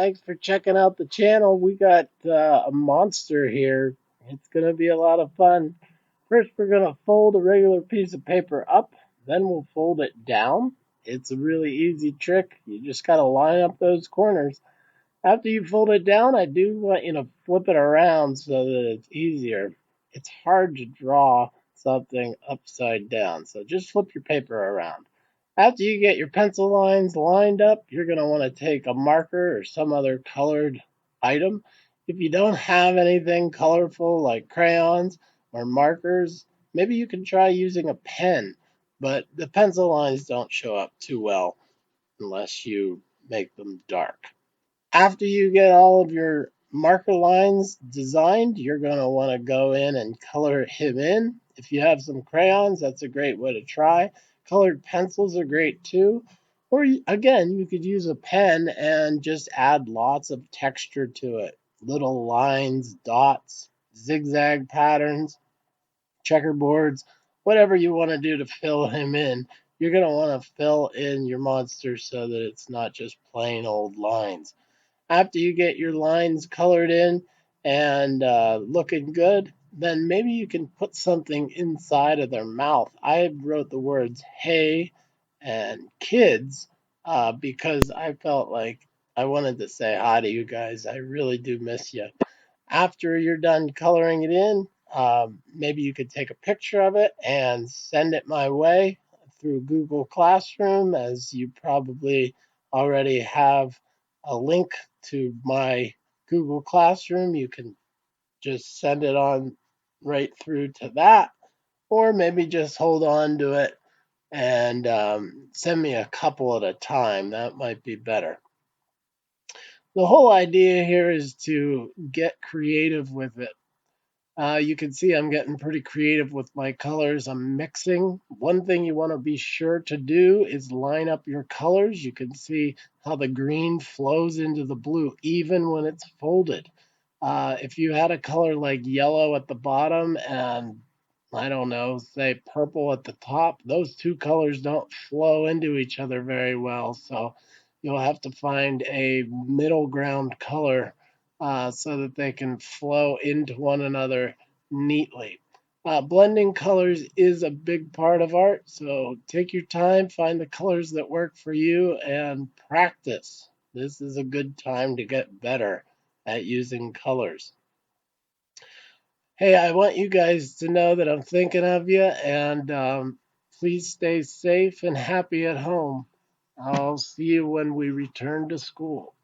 Thanks for checking out the channel. We got a monster here. It's going to be a lot of fun. First, we're going to fold a regular piece of paper up, then we'll fold it down. It's a really easy trick. You just got to line up those corners. After you fold it down, I do want you to flip it around so that it's easier. It's hard to draw something upside down, so just flip your paper around. After you get your pencil lines lined up, you're going to want to take a marker or some other colored item. If you don't have anything colorful like crayons or markers, maybe you can try using a pen, but the pencil lines don't show up too well unless you make them dark. After you get all of your marker lines designed, you're going to want to go in and color him in. If you have some crayons, that's a great way to try. Colored pencils are great too. Or again, you could use a pen and just add lots of texture to it. Little lines, dots, zigzag patterns, checkerboards, whatever you want to do to fill him in. You're going to want to fill in your monster so that it's not just plain old lines. After you get your lines colored in and looking good, then maybe you can put something inside of their mouth. I wrote the words hey and kids because I felt like I wanted to say hi to you guys. I really do miss you. After you're done coloring it in, maybe you could take a picture of it and send it my way through Google Classroom, as you probably already have a link to my Google Classroom. You can just send it on right through to that, or maybe just hold on to it and send me a couple at a time. That might be better. The whole idea here is to get creative with it. You can see I'm getting pretty creative with my colors. I'm mixing. One thing you want to be sure to do is line up your colors. You can see how the green flows into the blue, even when it's folded. If you had a color like yellow at the bottom and I don't know, say purple at the top, those two colors don't flow into each other very well. So you'll have to find a middle ground color so that they can flow into one another neatly. Blending colors is a big part of art, so take your time, find the colors that work for you, and practice. This is a good time to get better at using colors. Hey, I want you guys to know that I'm thinking of you, and please stay safe and happy at home. I'll see you when we return to school.